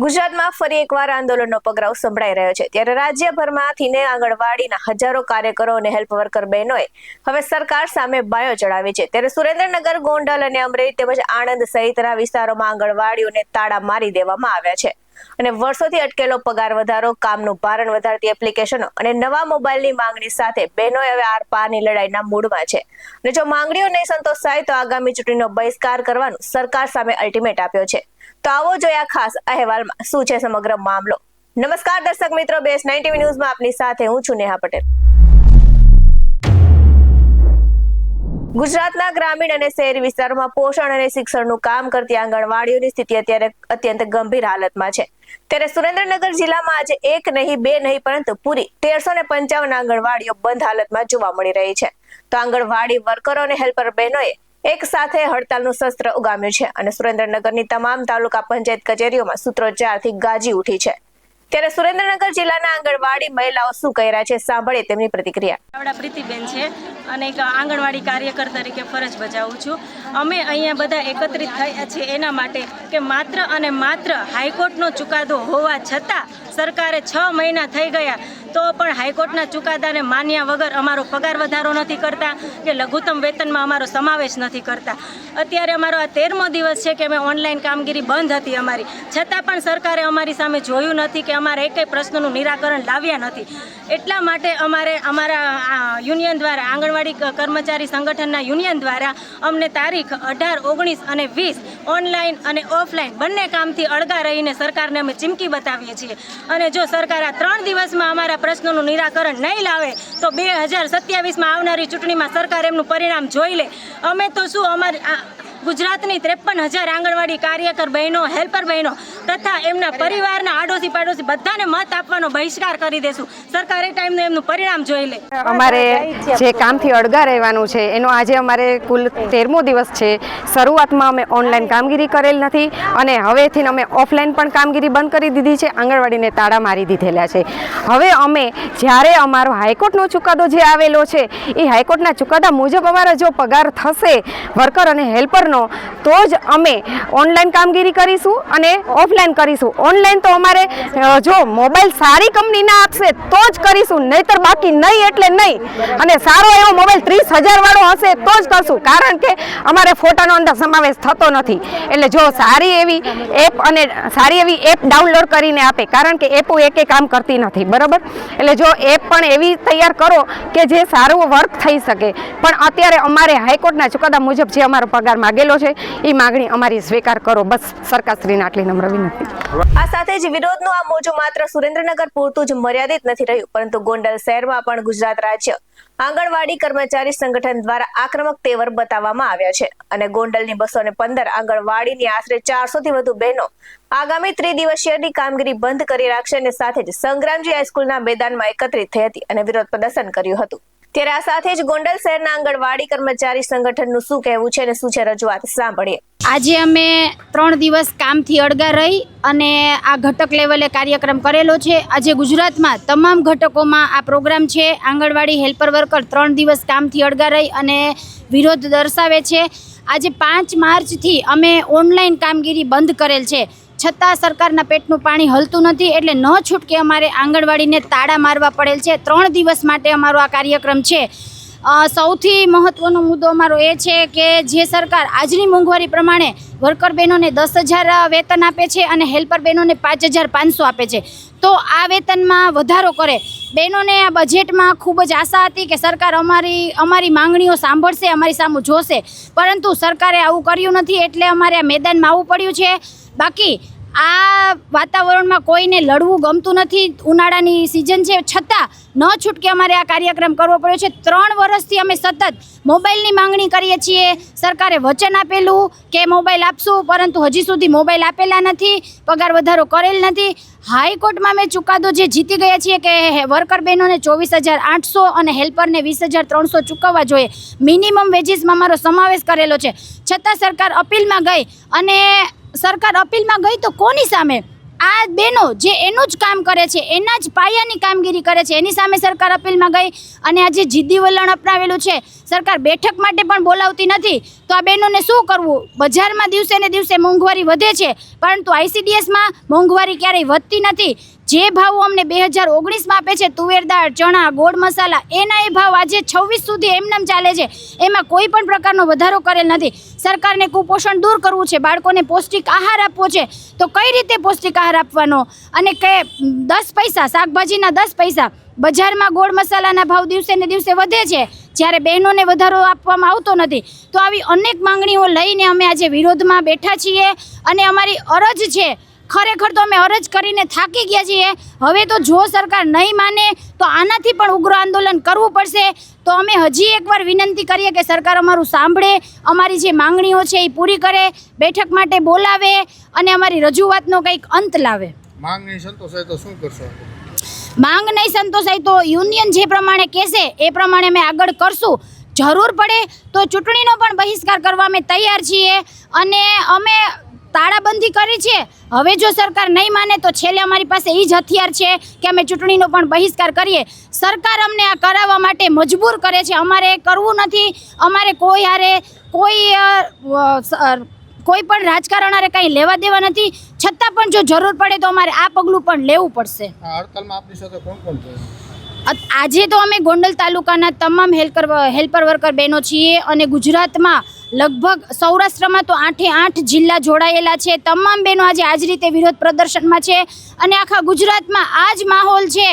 ગુજરાતમાં ફરી એકવાર આંદોલનનો પગરાવ સંભળાઈ રહ્યો છે ત્યારે રાજ્યભરમાંથી આંગણવાડીના હજારો કાર્યકરો અને હેલ્પ વર્કર બહેનોએ હવે સરકાર સામે બાયો ચડાવી છે ત્યારે સુરેન્દ્રનગર, ગોંડલ અને અમરેલી તેમજ આણંદ સહિતના વિસ્તારોમાં આંગણવાડીઓને તાળા મારી દેવામાં આવ્યા છે અને વર્ષોથી અટકેલો પગાર વધારો, કામનું ભારણ વધારતી એપ્લિકેશનો અને નવા મોબાઈલની માંગણી સાથે બહેનોએ હવે આરપારની લડાઈના મૂડમાં છે અને જો માંગણીઓ નહીં સંતોષાય તો આગામી ચૂંટણીનો બહિષ્કાર કરવાનું સરકાર સામે અલ્ટિમેટ આપ્યો છે। તો આવો જોયા ખાસ અહેવાલમાં શું છે સમગ્ર મામલો। નમસ્કાર દર્શક મિત્રો, BS9 TV ન્યૂઝમાં આપની સાથે હું છું નેહા પટેલ। ગુજરાતના ગ્રામીણ અને શહેરી વિસ્તારોમાં પોષણ અને શિક્ષણનું કામ કરતી આંગણવાડીઓની સ્થિતિ અત્યારે અત્યંત ગંભીર હાલતમાં છે ત્યારે સુરેન્દ્રનગર જિલ્લામાં આજે એક નહીં, બે નહીં પરંતુ પૂરી 1355 આંગણવાડીઓ બંધ હાલતમાં જોવા મળી રહી છે। તો આંગણવાડી વર્કરો અને હેલ્પર બહેનોએ એક સાથે હડતાલનું શસ્ત્ર ઉગામ્યું છે અને સુરેન્દ્રનગરની તમામ તાલુકા પંચાયત કચેરીઓમાં સૂત્રોચ્ચારથી ગાજી ઉઠી છે ત્યારે સુરેન્દ્રનગર જિલ્લાના આંગણવાડી મહિલાઓ શું કહી રહ્યા છે, સાંભળીએ તેમની પ્રતિક્રિયા। આપણા પ્રીતિબેન છે અને એક આંગણવાડી કાર્યકર તરીકે ફરજ બજાવું છું। અમે અહીંયા બધા એકત્રિત થયા છીએ એના માટે કે માત્ર અને માત્ર હાઈકોર્ટનો ચુકાદો હોવા છતાં સરકારે 6 મહિના થઈ ગયા તો પણ હાઈકોર્ટના ચુકાદાને માન્યા વગર અમારો પગાર વધારો નથી કરતા કે લઘુત્તમ વેતનમાં અમારો સમાવેશ નથી કરતા। અત્યારે અમારો આ 13મો દિવસ છે કે અમે ઓનલાઈન કામગીરી બંધ હતી અમારી, છતાં પણ સરકારે અમારી સામે જોયું નથી કે અમારા એકેય પ્રશ્નનું નિરાકરણ લાવ્યા નથી। એટલા માટે અમારે અમારા યુનિયન દ્વારા, આંગણવાડી કર્મચારી સંગઠનના યુનિયન દ્વારા અમને તારીખ 18, 19 અને 20 ઓનલાઈન અને ઓફલાઈન બંને કામથી અળગા રહીને સરકારને અમે ચીમકી બતાવીએ છીએ અને જો સરકાર આ 3 દિવસમાં અમારા પ્રશ્નોનું નિરાકરણ નહીં લાવે તો 2027માં આવનારી ચૂંટણીમાં સરકાર એમનું પરિણામ જોઈ લે। અમે તો શું, અમારી ગુજરાતની 53,000 આંગણવાડી કાર્યકર બહેનો, હેલ્પર બહેનો તથા એમના પરિવારના આડોશી પાડોશી બધાને મત આપવાનો બહિષ્કાર કરી દેશું। સરકાર એ ટાઈમનું એમનું પરિણામ જોઈ લે। અમારે જે કામથી અળગા રહેવાનું છે એનો આજે અમારે કુલ 13મો દિવસ છે। શરૂઆતમાં અમે ઓનલાઈન કામગીરી કરેલ નથી અને હવેથી અમે ઓફલાઈન પણ કામગીરી બંધ કરી દીધી છે, આંગણવાડીને તાળા મારી દીધેલા છે। હવે અમે જ્યારે અમારો હાઈકોર્ટનો ચુકાદો જે આવેલો છે એ હાઈકોર્ટના ચુકાદા મુજબ અમારા જો પગાર થશે વર્કર અને હેલ્પર તો જ અમે ઓનલાઈન કામગીરી કરીશું અને ઓફલાઈન કરીશું। ઓનલાઈન તો અમારે જો મોબાઈલ સારી કંપનીના આપશે તો જ કરીશું, નહીતર બાકી નહીં એટલે નહીં। અને સારો એવો મોબાઈલ 30,000 વાળો હશે તો જ કરશું, કારણ કે અમારે ફોટાનો અંદર સમાવેશ થતો નથી। એટલે જો સારી એવી એપ ડાઉનલોડ કરીને આપે, કારણ કે એપો એકે કામ કરતી નથી, બરાબર। એટલે જો એપ પણ એવી તૈયાર કરો કે જે સારું વર્ક થઈ શકે। પણ અત્યારે અમારે હાઈકોર્ટના ચુકાદા મુજબ જે અમારો પગાર માગેલો છે એ માગણી અમારી સ્વીકાર કરો, બસ સરકારશ્રીને આટલી નમ્ર વિનંતી। આ સાથે જ વિરોધનું આ મોજું માત્ર સુરેન્દ્રનગર પૂરતું જ મર્યાદિત નથી રહ્યું પરંતુ ગોંડલ શહેરમાં પણ ગુજરાત રાજ્ય આંગણવાડી કર્મચારી સંગઠન દ્વારા આક્રમક તેવર બતાવવામાં આવ્યા છે અને ગોંડલની 215 આંગણવાડીની આશરે 400 થી વધુ બહેનો આગામી 3 દિવસીયની કામગીરી બંધ કરી રાખશે અને સાથે જ સંગ્રામજી હાઈસ્કૂલના મેદાનમાં એકત્રિત થઈ હતી અને વિરોધ પ્રદર્શન કર્યું હતું। ત્યારે આ સાથે જ ગોંડલ શહેરના આંગણવાડી કર્મચારી સંગઠનનું શું કહેવું છે અને શું છે રજૂઆત, સાંભળીએ। આજે અમે 3 દિવસ કામથી અળગા રહી અને આ ઘટક લેવલે કાર્યક્રમ કરેલો છે। આજે ગુજરાતમાં તમામ ઘટકોમાં આ પ્રોગ્રામ છે। આંગણવાડી હેલ્પર વર્કર 3 દિવસ કામથી અળગા રહી અને વિરોધ દર્શાવે છે। આજે 5 માર્ચથી અમે ઓનલાઈન કામગીરી બંધ કરેલ છે, છતાં સરકારના પેટનું પાણી હલતું નથી, એટલે ન છૂટકે અમારે આંગણવાડીને તાળા મારવા પડેલ છે। 3 દિવસ માટે અમારો આ કાર્યક્રમ છે। સૌથી મહત્વનો મુદ્દો અમારો એ છે કે જે સરકાર આજની મોંઘવારી પ્રમાણે વર્કર બહેનોને 10,000 વેતન આપે છે અને હેલ્પર બહેનોને 5,500 આપે છે, તો આ વેતનમાં વધારો કરે। બહેનોને આ બજેટમાં ખૂબ જ આશા હતી કે સરકાર અમારી માંગણીઓ સાંભળશે, અમારી સામે જોશે, પરંતુ સરકારે આવું કર્યું નથી, એટલે અમારે આ મેદાનમાં આવવું પડ્યું છે। બાકી આ વાતાવરણમાં કોઈને લડવું ગમતું નથી, ઉનાળાની સિઝન છે, છતાં ન છૂટકે અમારે આ કાર્યક્રમ કરવો પડ્યો છે। 3 વર્ષથી અમે સતત મોબાઈલની માંગણી કરીએ છીએ। સરકારે વચન આપેલું કે મોબાઈલ આપશું, પરંતુ હજી સુધી મોબાઈલ આપેલા નથી, પગાર વધારો કરેલ નથી। હાઈકોર્ટમાં અમે ચુકાદો જે જીતી ગયા છીએ કે વર્કર બહેનોને 24,800 અને હેલ્પરને 20,300 ચૂકવવા જોઈએ, મિનિમમ વેજીસમાં અમારો સમાવેશ કરેલો છે, છતાં સરકાર અપીલમાં ગઈ અને સરકાર અપીલમાં ગઈ તો કોની સામે? આ બહેનો જે એનું જ કામ કરે છે, એના જ પાયાની કામગીરી કરે છે, એની સામે સરકાર અપીલમાં ગઈ અને આ જે જિદ્દી વલણ અપનાવેલું છે, સરકાર બેઠક માટે પણ બોલાવતી નથી. તો આ બહેનોને શું કરવું? બજારમાં દિવસે ને દિવસે મોંઘવારી વધે છે, પરંતુ ICDSમાં મોંઘવારી ક્યારેય વધતી નથી. જે ભાવો અમને 2019માં આપે છે, તુવેર દાળ, ચણા, ગોળ મસાલા, એના એ ભાવ આજે 26 સુધી એમનેમ ચાલે છે. એમાં કોઈ પણ પ્રકારનો વધારો કરેલ નથી. સરકારને કુપોષણ દૂર કરવું છે, બાળકોને પૌષ્ટિક આહાર આપવો છે, તો કઈ રીતે પૌષ્ટિક આહાર આપવાનો? અને કે 10 પૈસા શાકભાજીના 10 પૈસા, બજારમાં ગોળ મસાલાના ભાવ દિવસે ને દિવસે વધે છે, જ્યારે બહેનોને વધારો આપવામાં આવતો નથી. તો આવી અનેક માંગણીઓ લઈને અમે આજે વિરોધમાં બેઠા છીએ અને અમારી અરજ છે. ખરેખર તો અમે અરજ કરીને થાકી ગયા છીએ. હવે તો જો સરકાર નહીં માને તો આનાથી પણ ઉગ્ર આંદોલન કરવું પડશે. તો અમે હજી એકવાર વિનંતી કરીએ કે સરકાર અમારું સાંભળે, અમારી જે માંગણીઓ છે એ પૂરી કરે, બેઠક માટે બોલાવે અને અમારી રજૂઆતનો કંઈક અંત લાવે. માંગ નહીં સંતોષાય તો શું કરશો? માંગ નહીં સંતોષાય તો યુનિયન જે પ્રમાણે કહેશે એ પ્રમાણે અમે આગળ કરશું. જરૂર પડે તો ચૂંટણીનો પણ બહિષ્કાર કરવા અમે તૈયાર છીએ અને અમે તાળાબંધી કરી છે. હવે જો સરકાર નહીં માને તો છેલ્લે અમારી પાસે એ જ હથિયાર છે કે અમે ચૂંટણીનો પણ બહિષ્કાર કરીએ. સરકાર અમને આ કરાવવા માટે મજબૂર કરે છે. અમારે કરવું નથી. અમારે કોઈ હારે કોઈ પણ રાજકારણ હારે કંઈ લેવા દેવા નથી. છતાં પણ જો જરૂર પડે તો અમારે આ પગલું પણ લેવું પડશે. આ હડતાલમાં આપની સાથે કોણ કોણ છે? આજે તો અમે ગોંડલ તાલુકાના તમામ હેલ્પર વર્કર બહેનો છીએ અને ગુજરાતમાં લગભગ સૌરાષ્ટ્રમાં તો 8 જિલ્લા જોડાયેલા છે. તમામ બહેનો આજે આ જ રીતે વિરોધ પ્રદર્શનમાં છે અને આખા ગુજરાતમાં આ જ માહોલ છે.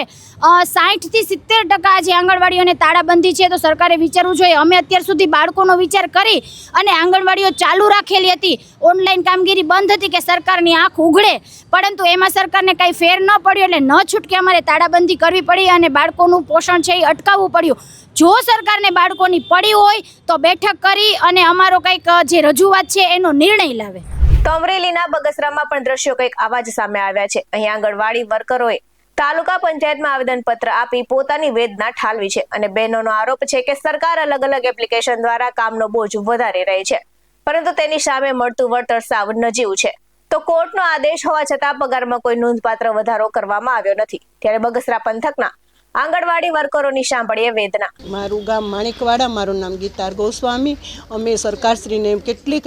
60 થી 70% આજે આંગણવાડીઓને તાળાબંધી છે. તો સરકારે વિચારવું જોઈએ. અમે અત્યાર સુધી બાળકોનો વિચાર કરી અને આંગણવાડીઓ ચાલુ રાખેલી હતી, ઓનલાઈન કામગીરી બંધ હતી કે સરકારની આંખ ઉઘડે, પરંતુ એમાં સરકારને કાંઈ ફેર ન પડ્યો એટલે ન છૂટકે અમારે તાળાબંધી કરવી પડી અને બાળકોનું પોષણ છે એ અટકાવવું પડ્યું. જો સરકારને બાળકોની પડી હોય તો બેઠક કરી અને અમારો કંઈક જે રજૂઆત છે એનો નિર્ણય લાવે. તો અમરેલીના બગસરામાં પણ દ્રશ્યો કંઈક આવા જ સામે આવ્યા છે. અહીં આંગણવાડી વર્કરોએ તાલુકા પંચાયતમાં આવેદનપત્ર આપી પોતાની વેદના ઠાલવી છે અને બહેનોનો આરોપ છે કે સરકાર અલગ અલગ એપ્લિકેશન દ્વારા કામનો બોજ વધારી રહી છે, પરંતુ તેની સામે મળતું વળતર સાવ નજીવું છે. તો કોર્ટનો આદેશ હોવા છતાં પગારમાં કોઈ નોંધપાત્ર વધારો કરવામાં આવ્યો નથી. ત્યારે બગસરા પંથકના આંગણવાડી વર્કરોની સાંભળીએ વેદના. મારું ગામ માણેકવાડા, મારું નામ ગીતાર ગોસ્વામી. અમે સરકારશ્રીને કેટલી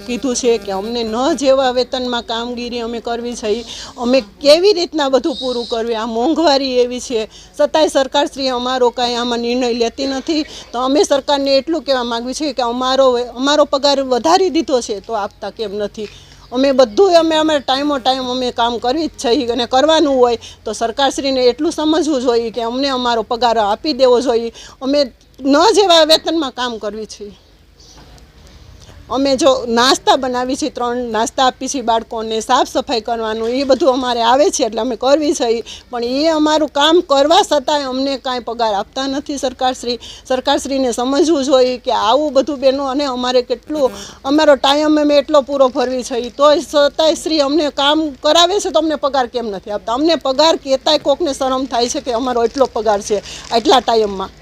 કીધું છે કે અમને ન જેવા વેતનમાં કામગીરી અમે કરવી છે, અમે કેવી રીતના બધું પૂરું કરવી. આ મોંઘવારી એવી છે, છતાંય સરકારશ્રી અમારો કાંઈ આમાં નિર્ણય લેતી નથી. તો અમે સરકારને એટલું કહેવા માગવી છે કે અમારો પગાર વધારી દીધો છે તો આપતા કેમ નથી? અમે બધું અમે ટાઈમો ટાઈમ અમે કામ કરવી જ છે અને કરવાનું હોય તો સરકારશ્રીને એટલું સમજવું જોઈએ કે અમને અમારો પગાર આપી દેવો જોઈએ. અમે ન જેવા વેતનમાં કામ કરવી છે. અમે જો નાસ્તા બનાવી છીએ, 3 નાસ્તા આપી છીએ બાળકોને, સાફ સફાઈ કરવાનું, એ બધું અમારે આવે છે એટલે અમે કરવી છે. પણ એ અમારું કામ કરવા છતાંય અમને કાંઈ પગાર આપતા નથી સરકારશ્રીને સમજવું જોઈએ કે આવું બધું બેનો અને અમારે કેટલું અમારો ટાઈમ અમે એટલો પૂરો ભરવી છે, તોય છતાંય શ્રી અમને કામ કરાવે છે તો અમને પગાર કેમ નથી આપતા? અમને પગાર કહેતાંય કોકને શરમ થાય છે કે અમારો એટલો પગાર છે આટલા ટાઈમમાં.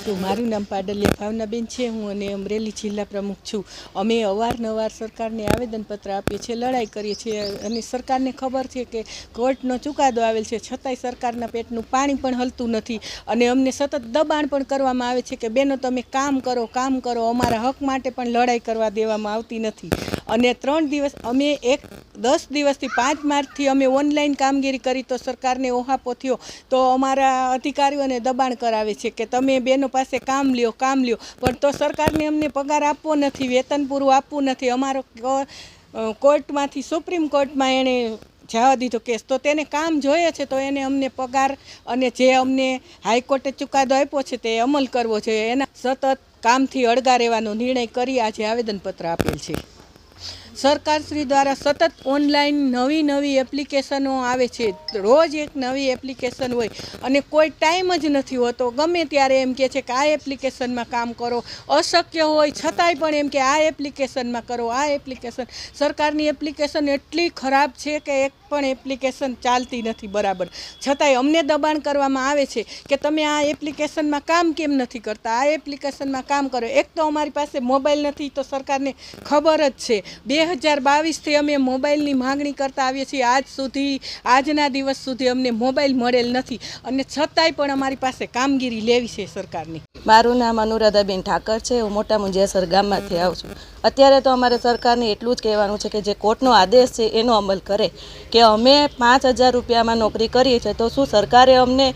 તો મારું નામ પાડલિયા ભાવનાબેન છે. હું અને અમરેલી જિલ્લા પ્રમુખ છું. અમે અવારનવાર સરકારને આવેદનપત્ર આપીએ છીએ, લડાઈ કરીએ છીએ અને સરકારને ખબર છે કે કોર્ટનો ચુકાદો આવેલ છે, છતાંય સરકારના પેટનું પાણી પણ હલતું નથી અને અમને સતત દબાણ પણ કરવામાં આવે છે કે બેનો તમે કામ કરો. અમારા હક માટે પણ લડાઈ કરવા દેવામાં આવતી નથી. અને 3 દિવસ અમે 10 દિવસથી 5 માર્ચથી અમે ઓનલાઈન કામગીરી કરી તો સરકારને ઓહાપો થયો તો અમારા અધિકારીઓને દબાણ કરાવે છે કે તમે બેનો પાસે કામ લ્યો, પણ તો સરકારને અમને પગાર આપવો નથી, વેતન પૂરું આપવું નથી. અમારો કોર્ટમાંથી સુપ્રીમ કોર્ટમાં એણે જવા દીધો કેસ, તો તેને કામ જોઈએ છે તો એને અમને પગાર અને જે અમને હાઈકોર્ટે ચુકાદો આપ્યો છે તે અમલ કરવો જોઈએ. એના સતત કામથી અળગા રહેવાનો નિર્ણય કરી આજે આવેદનપત્ર આપેલ છે. સરકારશ્રી દ્વારા સતત ઓનલાઈન નવી એપ્લિકેશનો આવે છે, રોજ એક નવી એપ્લિકેશન હોય અને કોઈ ટાઈમ જ નથી હોતો. ગમે ત્યારે એમ કહે છે કે આ એપ્લિકેશનમાં કામ કરો, અશક્ય હોય છતાંય પણ એમ કે આ એપ્લિકેશનમાં કરો. સરકારની એપ્લિકેશન એટલી ખરાબ છે કે એક પણ એપ્લિકેશન ચાલતી નથી બરાબર, છતાંય અમને દબાણ કરવામાં આવે છે કે તમે આ એપ્લિકેશનમાં કામ કેમ નથી કરતા, આ એપ્લિકેશનમાં કામ કરો. એક તો અમારી પાસે મોબાઈલ નથી, તો સરકારને ખબર જ છે 2022થી અમે મોબાઈલની માંગણી કરતા આવીએ છીએ. આજના દિવસ સુધી અમને મોબાઈલ મળેલ નથી, અને છતાંય પણ અમારી પાસે કામગીરી લેવી છે સરકારની. મારું નામ અનુરાધાબેન ઠાકર છે. હું મોટા મુંજિયાસર ગામમાંથી આવું છું. અત્યારે તો અમારે સરકારને એટલું જ કહેવાનું છે કે જે કોર્ટનો આદેશ છે એનો અમલ કરે, કે અમે 5000 રૂપિયામાં નોકરી કરીએ છીએ, તો શું સરકારે અમને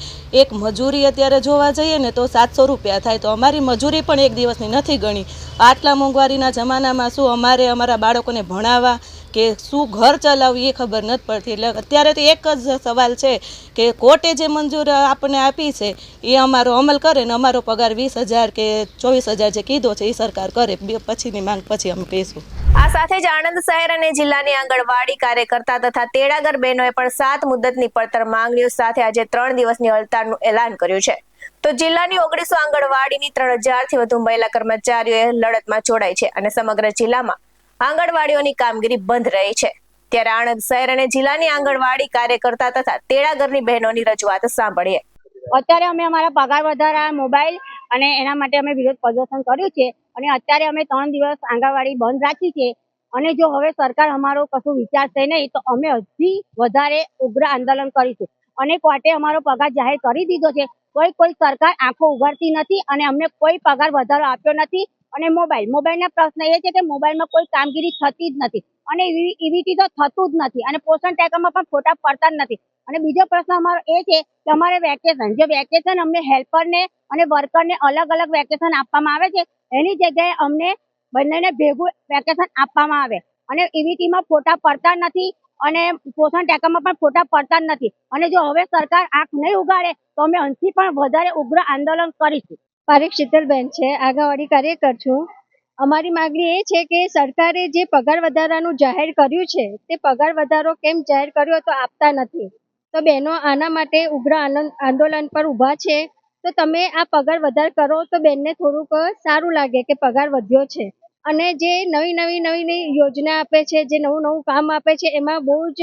એક મજૂરી અત્યારે જોવા જઈએ ને તો 700 રૂપિયા થાય, તો અમારી મજૂરી પણ એક દિવસની નથી ગણી. આટલા મોંઘવારીના જમાનામાં શું અમારે અમારા બાળકોને ભણાવવા કે શું ઘર ચલાવવું એ ખબર નથી પડતી. એટલે અત્યારે તો એક જ સવાલ છે કે કોર્ટે જે મંજૂર આપણને આપી છે એ અમારો અમલ કરે ને અમારો પગાર 20000 કે 24000 જે કીધો છે એ સરકાર કરે. પછીની માંગ પછી અમે કહીશું. આ સાથે જ આણંદ શહેર અને જિલ્લાની આંગણવાડી કાર્યકર્તા તથા તેડાગર બહેનોએ પણ 7 મુદ્દતની પડતર માંગણીઓ સાથે આજે 3 દિવસની હડતાળનું એલાન કર્યું છે. તો જિલ્લાની 1900 આંગણવાડીની 3000 થી વધુ મહિલા કર્મચારીઓએ લડતમાં જોડાઈ છે અને સમગ્ર જિલ્લામાં આંગણવાડીઓની કામગીરી બંધ રહી છે. ત્યારે આણંદ શહેર અને જિલ્લાની આંગણવાડી કાર્યકર્તા તથા તેડાગરની બહેનોની રજૂઆત સાંભળીએ. અત્યારે અમે અમારા પગાર વધારા, મોબાઈલ અને એના માટે અમે વિરોધ પ્રદર્શન કર્યું છે, અને અત્યારે અમે 3 દિવસ આંગણવાડી બંધ રાખી છે. અને જો હવે સરકાર અમારો કશું વિચારશે નહીં તો અમે હજી વધારે ઉગ્ર આંદોલન કરીશું. અને કોર્ટે અમારો પગાર જાહેર કરી દીધો છે, કોઈ સરકાર આંખો ઉઘાડતી નથી અને અમને કોઈ પગાર વધારો આપ્યો નથી. અને મોબાઈલના પ્રશ્ન એ છે કે મોબાઈલમાં કોઈ કામગીરી થતી જ નથી, અને ઈવીટી તો થતું જ નથી, અને પોષણ ટેકામાં પણ ફોટા પડતા જ નથી. અને બીજો પ્રશ્ન અમારો એ છે કે અમારે વેકેશન અમને હેલ્પરને અને વર્કરને અલગ અલગ વેકેશન આપવામાં આવે છે, એની જગ્યાએ અમને બંનેને ભેગું વેકેશન આપવામાં આવે. અને ઈવીટીમાં ફોટા પડતા નથી અને પોષણ ટેકામાં પણ ફોટા પડતા જ નથી. અને જો હવે સરકાર આંખ નહીં ઉગાડે તો અમે અંશથી પણ વધારે ઉગ્ર આંદોલન કરીશું. પારેખ શીતલબેન છે, આંગણવાડી કાર્યકર છું. અમારી માગણી એ છે કે સરકારે જે પગાર વધારાનું જાહેર કર્યું છે તે પગાર વધારો કેમ જાહેર કર્યો તો આપતા નથી. તો બહેનો આના માટે ઉગ્ર આંદોલન પર ઊભા છે. તો તમે આ પગાર વધાર કરો તો બેનને થોડુંક સારું લાગે કે પગાર વધ્યો છે. અને જે નવી યોજના આપે છે, જે નવું કામ આપે છે, એમાં બહુ જ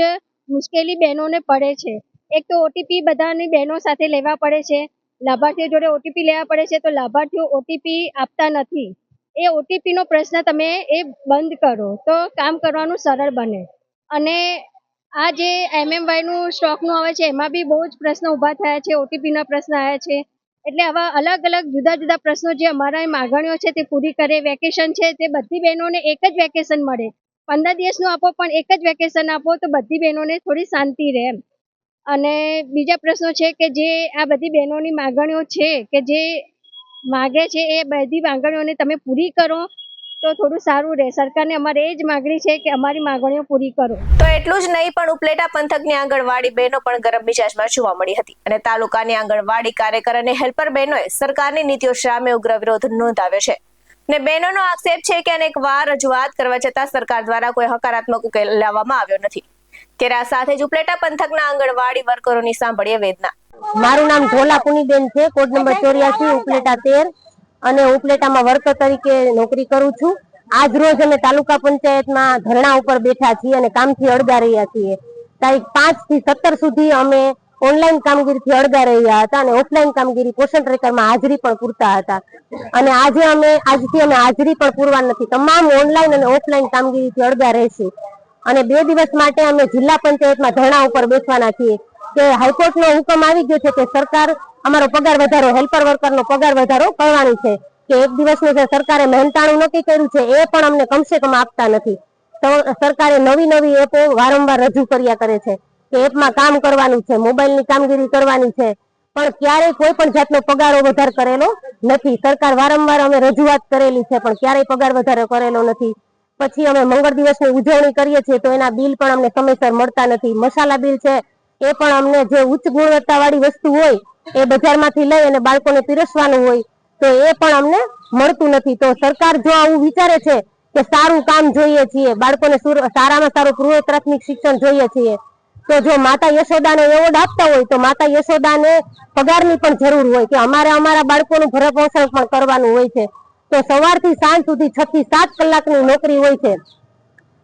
મુશ્કેલી બહેનોને પડે છે. એક તો ઓટીપી બધાની બહેનો સાથે લેવા પડે છે, લાભાર્થીઓ જોડે ઓટીપી લેવા પડે છે, તો લાભાર્થીઓ ઓટીપી આપતા નથી. એ ઓટીપીનો પ્રશ્ન તમે એ બંધ કરો તો કામ કરવાનું સરળ બને. અને આ જે એમએમવાયનું સ્ટોકનું આવે છે એમાં બી બહુ જ પ્રશ્નો ઊભા થયા છે, ઓટીપીના પ્રશ્ન આવ્યા છે. એટલે આવા અલગ અલગ જુદા પ્રશ્નો જે અમારા માગણીઓ છે તે પૂરી કરે. વેકેશન છે તે બધી બહેનોને એક જ વેકેશન મળે, 15 દિવસનું આપો પણ એક જ વેકેશન આપો તો બધી બહેનોને થોડી શાંતિ રહે એમ. અને બીજા પ્રશ્નો છે કે જે આ બધી બહેનોની માગણીઓ છે કે જે માગે છે એ બધી માગણીઓને તમે પૂરી કરો તો થોડું સારું રહે. સરકારને અમારે એ જ માગણી છે કે અમારી માગણીઓ પૂરી કરો. તો એટલું જ નહીં પણ ઉપલેટા પંથકની આંગણવાડી બહેનો પણ ગરમ મિજાજમાં જોવા મળી હતી અને તાલુકાની આંગણવાડી કાર્યકર અને હેલ્પર બહેનોએ સરકારની નીતિઓ સામે ઉગ્ર વિરોધ નોંધાવ્યો છે. ને બહેનોનો આક્ષેપ છે કે અનેક વાર રજૂઆત કરવા છતાં સરકાર દ્વારા કોઈ હકારાત્મક ઉકેલ લાવવામાં આવ્યો નથી. ત્યારે આ સાથે જ ઉપલેટા પંથકના આંગણવાડી વર્કરોની સાંભળીએ વેદના. મારું નામ ઢોલા પુનીબેન છે, કોડ નંબર 84, ઉપલેટા 13, અને ઉપલેટામાં વર્કર તરીકે નોકરી કરું છું. આજ રોજ અમે તાલુકા પંચાયતમાં ધરણા ઉપર બેઠા છીએ અને કામથી અળગા રહ્યા છીએ. તારીખ 5 થી 17 સુધી અમે ઓનલાઈન કામગીરીથી અળગા રહ્યા હતા અને ઓફલાઈન કામગીરી પોષણ ટ્રેકરમાં હાજરી પણ પૂરતા હતા. અને આજથી અમે હાજરી પણ પૂરવા નથી, તમામ ઓનલાઈન અને ઓફલાઈન કામગીરીથી અળગા રહેશું. અને 2 દિવસ માટે અમે જિલ્લા પંચાયતમાં ધરણા ઉપર બેસવાના છીએ કે હાઈકોર્ટનો હુકમ આવી ગયો છે કે સરકાર અમારો પગાર વધારો, હેલ્પર વર્કરનો પગાર વધારો કરવાની છે, કે એક દિવસનું જે સરકારે મહેનતાણું નક્કી કર્યું છે એ પણ અમને કમસે કમ આપતા નથી. તો સરકારે નવી એપો વારંવાર રજૂ કર્યા કરે છે કે એપમાં કામ કરવાનું છે, મોબાઈલની કામગીરી કરવાની છે, પણ ક્યારેય કોઈ પણ જાતનો પગારો વધાર કરેલો નથી. સરકાર વારંવાર અમે રજૂઆત કરેલી છે પણ ક્યારેય પગાર વધારો કરેલો નથી. પછી અમે મંગળ દિવસની ઉજવણી કરીએ છીએ તો એના બિલ પણ અમને સમયસર મળતા નથી. મસાલા બિલ છે એ પણ અમને જે ઉચ્ચ ગુણવત્તાવાળી વસ્તુ હોય એ બજારમાંથી લઈ અને બાળકોને પીરસવાનું હોય તો એ પણ અમને મળતું નથી. તો સરકાર જો આવું વિચારે છે કે સારું કામ જોઈએ છીએ, બાળકોને સારામાં સારું પૂર્વ પ્રાથમિક શિક્ષણ જોઈએ છીએ, તો જો માતા યશોદાને એવોર્ડ આપતા હોય તો માતા યશોદાને પગારની પણ જરૂર હોય કે અમારે અમારા બાળકોનું ભરણપોષણ પણ કરવાનું હોય છે. તો સવારથી સાંજ સુધી 6 થી 7 કલાકની નોકરી હોય છે,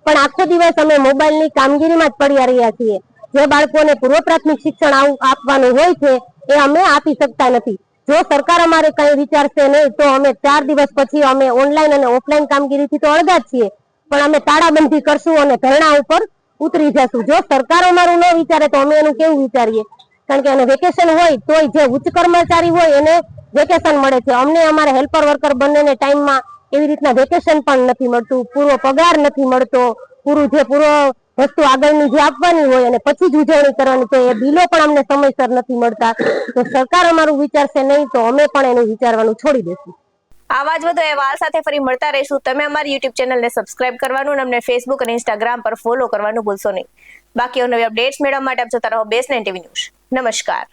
પણ આખો દિવસ અમે મોબાઈલની કામગીરીમાં જ પડ્યા રહ્યા છીએ. જે બાળકોને પૂર્વ પ્રાથમિક શિક્ષણ આપવાનું હોય છે એ અમે આપી શકતા નથી. જો સરકાર અમારે કઈ વિચારશે નહીં તો અમે 4 દિવસ પછી અમે ઓનલાઈન અને ઓફલાઈન કામગીરીથી તો અળગા જ છીએ, પણ અમે તાળાબંધી કરશું અને ધરણા ઉપર ઉતરી જશું. જો સરકાર અમારું ન વિચારે તો અમે એનું કેવું વિચારીએ? કારણ કે એને વેકેશન હોય તોય જે ઉચ્ચ કર્મચારી હોય એને વેકેશન મળે છે, અમને અમારા હેલ્પર વર્કર બંનેને ટાઈમમાં એવી રીતના વેકેશન પણ નથી મળતું, પૂરો પગાર નથી મળતો, પૂરો વસ્તુ આગળની જે આપવાની હોય અને પછી જ ઉજવણી કરવાની તો એ બિલો પણ અમને સમયસર નથી મળતા. તો સરકાર અમારું વિચારશે નહીં તો અમે પણ એનું વિચારવાનું છોડી દઈશું. આવા જ વધુ અહેવાલ સાથે ફરી મળતા રહીશું. તમે અમારી YouTube ચેનલને સબસ્ક્રાઇબ કરવાનું અને અમને Facebook અને Instagram પર ફોલો કરવાનું ભૂલશો નહીં. બાકી નવી અપડેટ્સ મેળવવા માટે આપ જોતા રહો BS9 TV ન્યૂઝ. નમસ્કાર.